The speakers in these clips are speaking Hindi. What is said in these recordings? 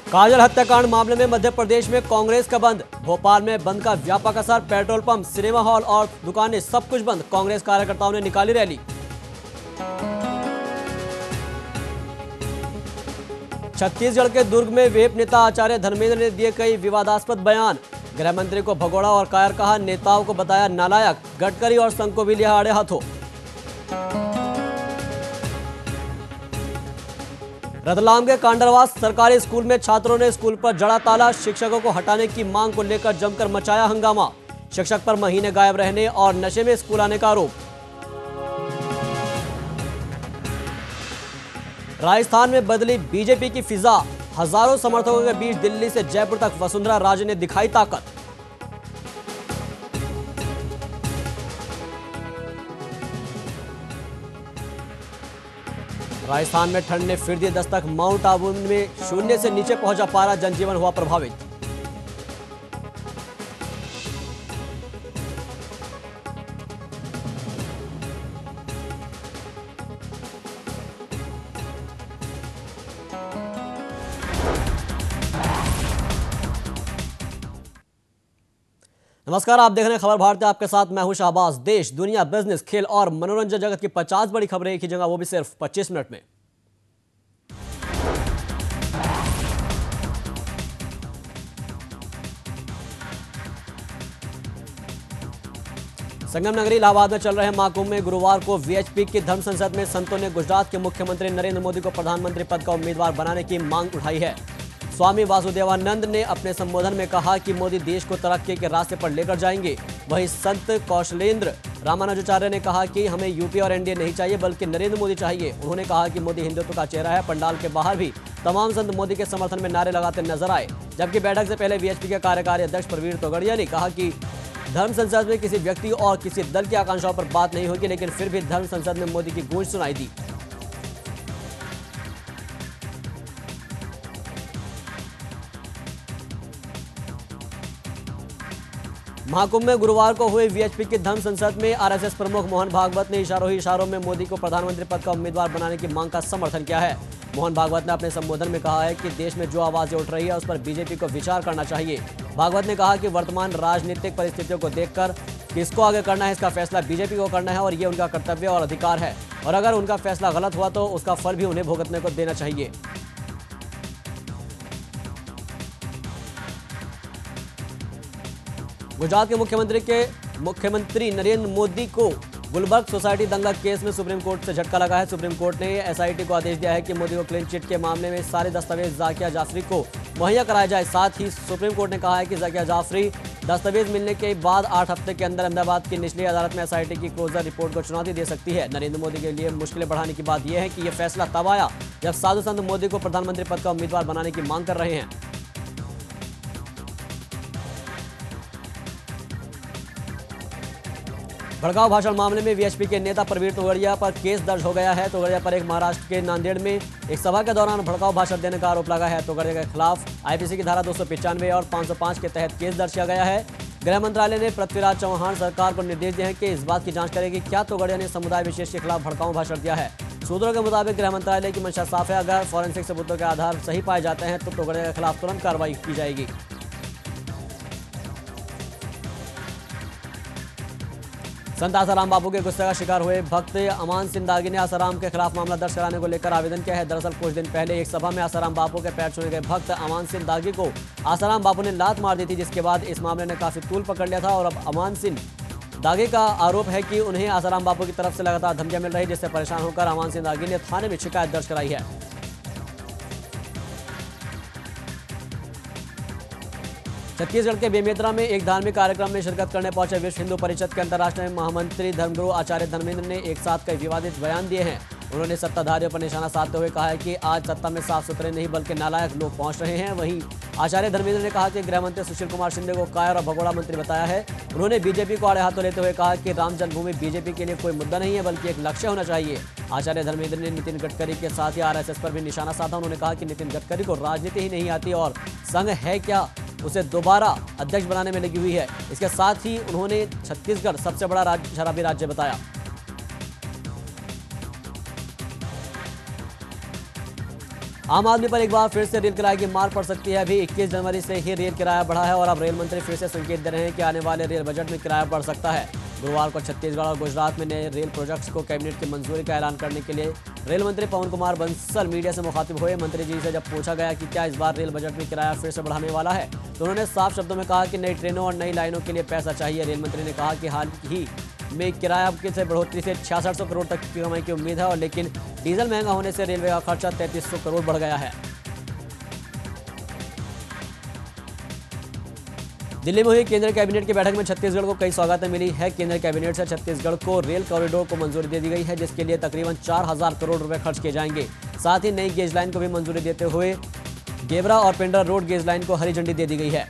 काजल हत्याकांड मामले में मध्य प्रदेश में कांग्रेस का बंद। भोपाल में बंद का व्यापक असर। पेट्रोल पंप, सिनेमा हॉल और दुकानें सब कुछ बंद। कांग्रेस कार्यकर्ताओं ने निकाली रैली। छत्तीसगढ़ के दुर्ग में वेप नेता आचार्य धर्मेंद्र ने दिए कई विवादास्पद बयान। गृह मंत्री को भगोड़ा और कायर कहा, नेताओं को बताया नालायक। गडकरी और संघ को भी लिया आड़े हाथों। रतलाम के कांडरवास सरकारी स्कूल में छात्रों ने स्कूल पर जड़ा ताला। शिक्षकों को हटाने की मांग को लेकर जमकर मचाया हंगामा। शिक्षक पर महीने गायब रहने और नशे में स्कूल आने का आरोप। राजस्थान में बदली बीजेपी की फिजा। हजारों समर्थकों के बीच दिल्ली से जयपुर तक वसुंधरा राजे ने दिखाई ताकत। राजस्थान में ठंड ने फिर दी दस्तक। माउंट आबू में शून्य से नीचे पहुंचा पारा। जनजीवन हुआ प्रभावित। नमस्कार, आप देख रहे हैं खबर भारती। आपके साथ मैं हूं शाहबाज। देश, दुनिया, बिजनेस, खेल और मनोरंजन जगत की 50 बड़ी खबरें एक ही जगह, वो भी सिर्फ 25 मिनट में। संगम नगरी इलाहाबाद में चल रहे महाकुंभ में गुरुवार को वीएचपी की धर्म संसद में संतों ने गुजरात के मुख्यमंत्री नरेंद्र मोदी को प्रधानमंत्री पद का उम्मीदवार बनाने की मांग उठाई है। स्वामी वासुदेवानंद ने अपने संबोधन में कहा कि मोदी देश को तरक्की के रास्ते पर लेकर जाएंगे। वहीं संत कौशलेंद्र रामानुजाचार्य ने कहा कि हमें यूपी और एनडीए नहीं चाहिए, बल्कि नरेंद्र मोदी चाहिए। उन्होंने कहा कि मोदी हिंदुत्व का चेहरा है। पंडाल के बाहर भी तमाम संत मोदी के समर्थन में नारे लगाते नजर आए। जबकि बैठक से पहले वीएचपी के कार्यकारी अध्यक्ष प्रवीण तोगड़िया ने कहा कि धर्म संसद में किसी व्यक्ति और किसी दल की आकांक्षाओं पर बात नहीं होगी, लेकिन फिर भी धर्म संसद में मोदी की गूंज सुनाई दी। महाकुंभ में गुरुवार को हुए वीएचपी की धर्म संसद में आरएसएस प्रमुख मोहन भागवत ने इशारों ही इशारों में मोदी को प्रधानमंत्री पद का उम्मीदवार बनाने की मांग का समर्थन किया है। मोहन भागवत ने अपने संबोधन में कहा है कि देश में जो आवाजें उठ रही है उस पर बीजेपी को विचार करना चाहिए। भागवत ने कहा कि वर्तमान राजनीतिक परिस्थितियों को देखकर किसको आगे करना है, इसका फैसला बीजेपी को करना है और ये उनका कर्तव्य और अधिकार है। और अगर उनका फैसला गलत हुआ तो उसका फल भी उन्हें भुगतने को देना चाहिए। गुजरात के मुख्यमंत्री नरेंद्र मोदी को गुलबर्ग सोसाइटी दंगा केस में सुप्रीम कोर्ट से झटका लगा है। सुप्रीम कोर्ट ने एसआईटी को आदेश दिया है कि मोदी को क्लीन चिट के मामले में सारे दस्तावेज जाकिया जाफरी को मुहैया कराया जाए। साथ ही सुप्रीम कोर्ट ने कहा है कि जाकिया जाफरी दस्तावेज मिलने के बाद 8 हफ्ते के अंदर अहमदाबाद की निचली अदालत में एसआईटी की क्लोजर रिपोर्ट को चुनौती दे सकती है। नरेंद्र मोदी के लिए मुश्किलें बढ़ाने की बात यह है कि यह फैसला तब आया जब साधु संत मोदी को प्रधानमंत्री पद का उम्मीदवार बनाने की मांग कर रहे हैं। भड़काऊ भाषण मामले में वीएचपी के नेता प्रवीण तोगड़िया पर केस दर्ज हो गया है। तोगड़िया पर एक महाराष्ट्र के नांदेड़ में एक सभा के दौरान भड़काऊ भाषण देने का आरोप लगा है। तोगड़िया के खिलाफ आईपीसी की धारा 295 और 505 के तहत केस दर्ज किया गया है। गृह मंत्रालय ने पृथ्वीराज चौहान सरकार को निर्देश दिए हैं कि इस बात की जांच करेगी क्या तोगड़िया ने समुदाय विशेष के खिलाफ भड़काऊ भाषण दिया है। सूत्रों के मुताबिक गृह मंत्रालय की मंशा साफ है, अगर फॉरेंसिक सबूतों के आधार सही पाए जाते हैं तो तोगड़िया के खिलाफ तुरंत कार्रवाई की जाएगी। संत आसाराम बापू के गुस्से का शिकार हुए भक्त अमान सिंह दागी ने आसाराम के खिलाफ मामला दर्ज कराने को लेकर आवेदन किया है। दरअसल कुछ दिन पहले एक सभा में आसाराम बापू के पैर छूने गए भक्त अमान सिंह दागी को आसाराम बापू ने लात मार दी थी, जिसके बाद इस मामले ने काफी तूल पकड़ लिया था। और अब अमान सिंह दागी का आरोप है कि उन्हें आसाराम बापू की तरफ से लगातार धमकियां मिल रही, जिससे परेशान होकर अमान सिंह दागी ने थाने में शिकायत दर्ज कराई है। छत्तीसगढ़ के बेमेतरा में एक धार्मिक कार्यक्रम में शिरकत करने पहुंचे विश्व हिंदू परिषद के अंतर्राष्ट्रीय महामंत्री धर्मगुरु आचार्य धर्मेंद्र ने एक साथ कई विवादित बयान दिए हैं। उन्होंने सत्ताधारियों पर निशाना साधते हुए कहा है कि आज सत्ता में साफ सुथरे नहीं बल्कि नालायक लोग पहुंच रहे हैं। वहीं आचार्य धर्मेंद्र ने कहा कि गृह मंत्री सुशील कुमार शिंदे को कायर और भगोड़ा मंत्री बताया है। उन्होंने बीजेपी को आड़े हाथों लेते हुए कहा कि राम जन्मभूमि बीजेपी के लिए कोई मुद्दा नहीं है बल्कि एक लक्ष्य होना चाहिए। आचार्य धर्मेंद्र ने नितिन गडकरी के साथ ही आरएसएस पर भी निशाना साधा। उन्होंने कहा कि नितिन गडकरी को राजनीति ही नहीं आती और संघ है क्या उसे दोबारा अध्यक्ष बनाने में लगी हुई है। इसके साथ ही उन्होंने छत्तीसगढ़ सबसे बड़ा शराबी राज्य बताया। आम आदमी पर एक बार फिर से रेल किराए की मार पड़ सकती है। अभी 21 जनवरी से ही रेल किराया बढ़ा है और अब रेल मंत्री फिर से संकेत दे रहे हैं कि आने वाले रेल बजट में किराया बढ़ सकता है। गुरुवार को छत्तीसगढ़ और गुजरात में नए रेल प्रोजेक्ट्स को कैबिनेट की मंजूरी का ऐलान करने के लिए रेल मंत्री पवन कुमार बंसल मीडिया से मुखातिब हुए। मंत्री जी से जब पूछा गया कि क्या इस बार रेल बजट में किराया फिर से बढ़ाने वाला है तो उन्होंने साफ शब्दों में कहा कि नई ट्रेनों और नई लाइनों के लिए पैसा चाहिए। रेल मंत्री ने कहा कि हाल ही में किराया से बढ़ोतरी से 6600 करोड़ तक की कमाई की उम्मीद है और लेकिन डीजल महंगा होने से रेलवे का खर्चा 3300 करोड़ बढ़ गया है। दिल्ली में हुई केंद्रीय कैबिनेट की बैठक में छत्तीसगढ़ को कई सौगातें मिली है। केंद्रीय कैबिनेट से छत्तीसगढ़ को रेल कॉरिडोर को मंजूरी दे दी गई है जिसके लिए तकरीबन 4000 करोड़ रुपए खर्च किए जाएंगे। साथ ही नई गेज लाइन को भी मंजूरी देते हुए गेवरा और पिंडरा रोड गेज लाइन को हरी झंडी दे दी गई है।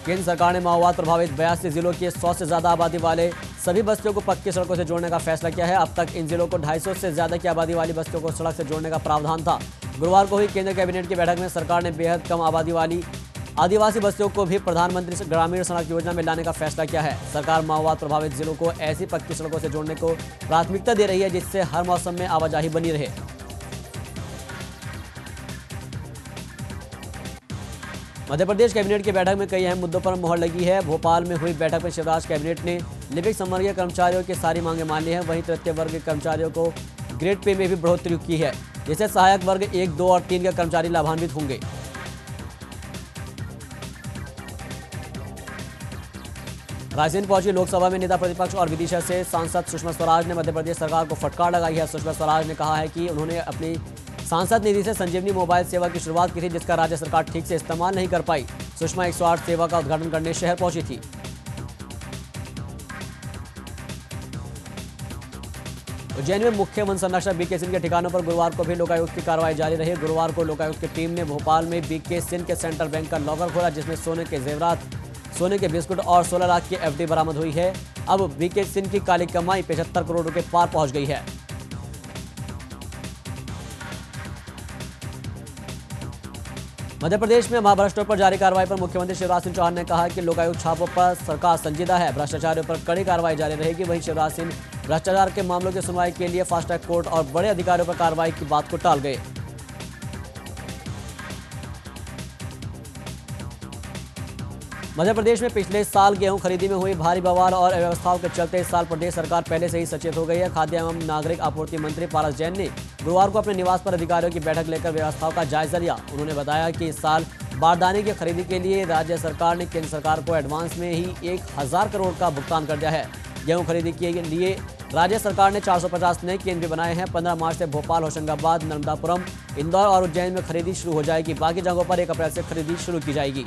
केंद्र सरकार ने माओवाद प्रभावित 82 जिलों के 100 से ज्यादा आबादी वाले सभी बस्तियों को पक्की सड़कों से जोड़ने का फैसला किया है। अब तक इन जिलों को 250 से ज्यादा की आबादी वाली बस्तियों को सड़क से जोड़ने का प्रावधान था। गुरुवार को हुई केंद्र कैबिनेट की बैठक में सरकार ने बेहद कम आबादी वाली आदिवासी बस्तियों को भी प्रधानमंत्री ग्रामीण सड़क योजना में लाने का फैसला किया है। सरकार माओवाद प्रभावित जिलों को ऐसी पक्की सड़कों से जोड़ने को प्राथमिकता दे रही है जिससे हर मौसम में आवाजाही बनी रहे। मध्य प्रदेश कैबिनेट की बैठक में कई अहम मुद्दों पर मुहर लगी है। भोपाल में हुई बैठक में शिवराज कैबिनेट ने लिपिक संवर्गीय कर्मचारियों की सारी मांगें मान ली हैं। वहीं तृतीय वर्ग के कर्मचारियों को ग्रेड पे में भी बढ़ोतरी की है जिससे सहायक वर्ग 1, 2 और 3 के कर्मचारी लाभान्वित होंगे। रायसेन पहुंची लोकसभा में नेता प्रतिपक्ष और विदिशा से सांसद सुषमा स्वराज ने मध्य प्रदेश सरकार को फटकार लगाई है। सुषमा स्वराज ने कहा है कि उन्होंने अपनी सांसद निधि से संजीवनी मोबाइल सेवा की शुरुआत की थी जिसका राज्य सरकार ठीक से इस्तेमाल नहीं कर पाई। सुषमा 108 सेवा का उद्घाटन करने शहर पहुंची थी। उज्जैन में मुख्य वन संरक्षक बीके सिंह के ठिकानों पर गुरुवार को भी लोकायुक्त की कार्रवाई जारी रही। गुरुवार को लोकायुक्त की टीम ने भोपाल में बीके सिंह के सेंट्रल बैंक का लॉकर खोला जिसमें सोने के जेवरात, सोने के बिस्कुट और 16 लाख की एफडी बरामद हुई है। अब बीके सिंह की काली कमाई 75 करोड़ रुपए पार पहुंच गई है। मध्य प्रदेश में महाभ्रष्टों पर जारी कार्रवाई पर मुख्यमंत्री शिवराज सिंह चौहान ने कहा कि लोकायुक्त छापों पर सरकार संजीदा है। भ्रष्टाचारियों पर कड़ी कार्रवाई जारी रहेगी। वहीं शिवराज सिंह भ्रष्टाचार के मामलों की सुनवाई के लिए फास्ट ट्रैक कोर्ट और बड़े अधिकारियों पर कार्रवाई की बात को टाल गए। मध्य प्रदेश में पिछले साल गेहूं खरीदी में हुई भारी बवाल और अव्यवस्थाओं के चलते इस साल प्रदेश सरकार पहले से ही सचेत हो गई है। खाद्य एवं नागरिक आपूर्ति मंत्री पारस जैन ने गुरुवार को अपने निवास पर अधिकारियों की बैठक लेकर व्यवस्थाओं का जायजा लिया। उन्होंने बताया कि इस साल बारदाने की खरीदी के लिए राज्य सरकार ने केंद्र सरकार को एडवांस में ही 1000 करोड़ का भुगतान कर दिया है। गेहूं खरीदी के लिए राज्य सरकार ने 450 नए केंद्र बनाए हैं। 15 मार्च से भोपाल, होशंगाबाद, नर्मदापुरम, इंदौर और उज्जैन में खरीदी शुरू हो जाएगी। बाकी जगहों पर 1 अप्रैल से खरीदी शुरू की जाएगी।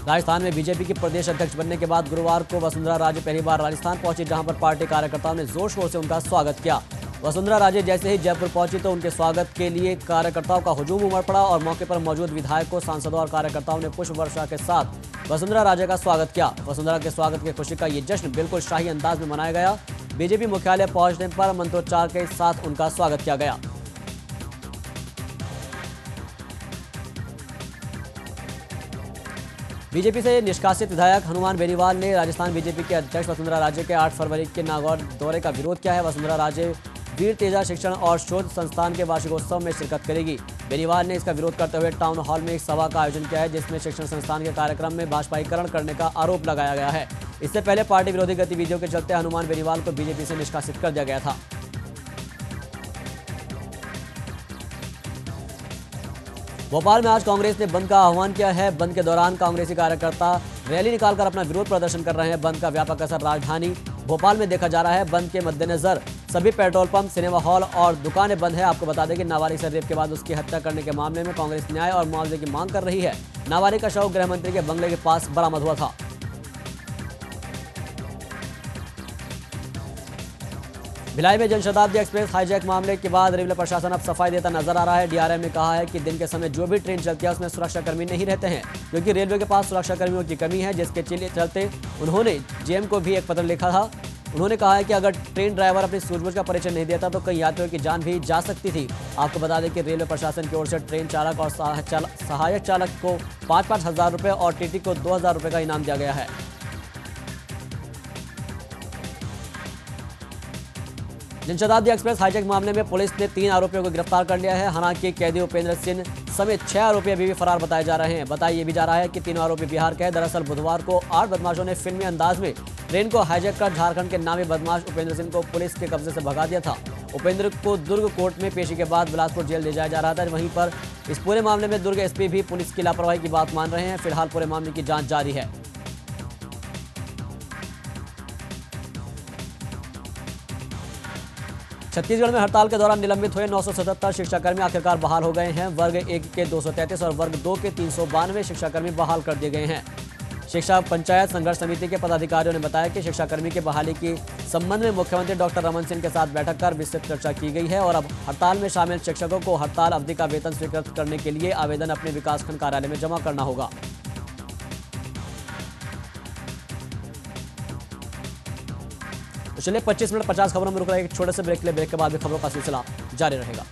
राजस्थान में बीजेपी के प्रदेश अध्यक्ष बनने के बाद गुरुवार को वसुंधरा राजे पहली बार राजस्थान पहुंची जहां पर पार्टी कार्यकर्ताओं ने जोर शोर से उनका स्वागत किया। वसुंधरा राजे जैसे ही जयपुर पहुंची तो उनके स्वागत के लिए कार्यकर्ताओं का हुजूम उमड़ पड़ा और मौके पर मौजूद विधायकों, सांसदों और कार्यकर्ताओं ने पुष्प वर्षा के साथ वसुंधरा राजे का स्वागत किया। वसुंधरा के स्वागत की खुशी का ये जश्न बिल्कुल शाही अंदाज में मनाया गया। बीजेपी मुख्यालय पहुंचने पर मंत्रोच्चार के साथ उनका स्वागत किया गया। बीजेपी से निष्कासित विधायक हनुमान बेनीवाल ने राजस्थान बीजेपी के अध्यक्ष वसुंधरा राजे के 8 फरवरी के नागौर दौरे का विरोध किया है। वसुंधरा राजे वीर तेजा शिक्षण और शोध संस्थान के वार्षिकोत्सव में शिरकत करेगी। बेनीवाल ने इसका विरोध करते हुए टाउन हॉल में एक सभा का आयोजन किया है जिसमें शिक्षण संस्थान के कार्यक्रम में भाजपाईकरण करने का आरोप लगाया गया है। इससे पहले पार्टी विरोधी गतिविधियों के चलते हनुमान बेनीवाल को बीजेपी से निष्कासित कर दिया गया था। भोपाल में आज कांग्रेस ने बंद का आह्वान किया है। बंद के दौरान कांग्रेसी कार्यकर्ता रैली निकालकर अपना विरोध प्रदर्शन कर रहे हैं। बंद का व्यापक असर राजधानी भोपाल में देखा जा रहा है। बंद के मद्देनजर सभी पेट्रोल पंप, सिनेमा हॉल और दुकानें बंद है। आपको बता दें कि नाबालिग से रेप के बाद उसकी हत्या करने के मामले में कांग्रेस न्याय और मुआवजे की मांग कर रही है। नाबालिग का शव गृह मंत्री के बंगले के पास बरामद हुआ था। भिलाई में जनशताब्दी एक्सप्रेस हाईजैक मामले के बाद रेलवे प्रशासन अब सफाई देता नजर आ रहा है। डीआरएम ने कहा है कि दिन के समय जो भी ट्रेन चलती है उसमें सुरक्षाकर्मी नहीं रहते हैं, क्योंकि रेलवे के पास सुरक्षाकर्मियों की कमी है, जिसके चलते उन्होंने जेएम को भी एक पत्र लिखा था। उन्होंने कहा है कि अगर ट्रेन ड्राइवर अपनी सूझबूझ का परिचय नहीं देता तो कई यात्रियों की जान भी जा सकती थी। आपको बता दें कि रेलवे प्रशासन की ओर से ट्रेन चालक और सहायक चालक को 5-5 हज़ार रुपये और टीटी को 2,000 रुपये का इनाम दिया गया है। जनशताब्दी एक्सप्रेस हाईजैक मामले में पुलिस ने 3 आरोपियों को गिरफ्तार कर लिया है। हालांकि कैदी उपेंद्र सिंह समेत 6 आरोपी अभी भी फरार बताए जा रहे हैं। बताया भी जा रहा है कि तीनों आरोपी बिहार के हैं। दरअसल बुधवार को 8 बदमाशों ने फिल्मी अंदाज में ट्रेन को हाईजैक कर झारखंड के नामी बदमाश उपेंद्र सिंह को पुलिस के कब्जे से भगा दिया था। उपेंद्र को दुर्ग कोर्ट में पेशी के बाद बिलासपुर जेल ले जाया जा रहा था। वहीं पर इस पूरे मामले में दुर्ग एसपी भी पुलिस की लापरवाही की बात मान रहे हैं। फिलहाल पूरे मामले की जाँच जारी है। छत्तीसगढ़ में हड़ताल के दौरान निलंबित हुए 977 शिक्षाकर्मी आखिरकार बहाल हो गए हैं। वर्ग 1 के 233 और वर्ग 2 के 392 शिक्षाकर्मी बहाल कर दिए गए हैं। शिक्षा पंचायत संघर्ष समिति के पदाधिकारियों ने बताया कि शिक्षाकर्मी के बहाली के संबंध में मुख्यमंत्री डॉक्टर रमन सिंह के साथ बैठक कर विस्तृत चर्चा की गई है और अब हड़ताल में शामिल शिक्षकों को हड़ताल अवधि का वेतन स्वीकृत करने के लिए आवेदन अपने विकासखंड कार्यालय में जमा करना होगा। तो चलिए 25 मिनट 50 खबरों में रुक रहे एक छोटे से ब्रेक के लिए। ब्रेक के बाद भी खबरों का सिलसिला जारी रहेगा।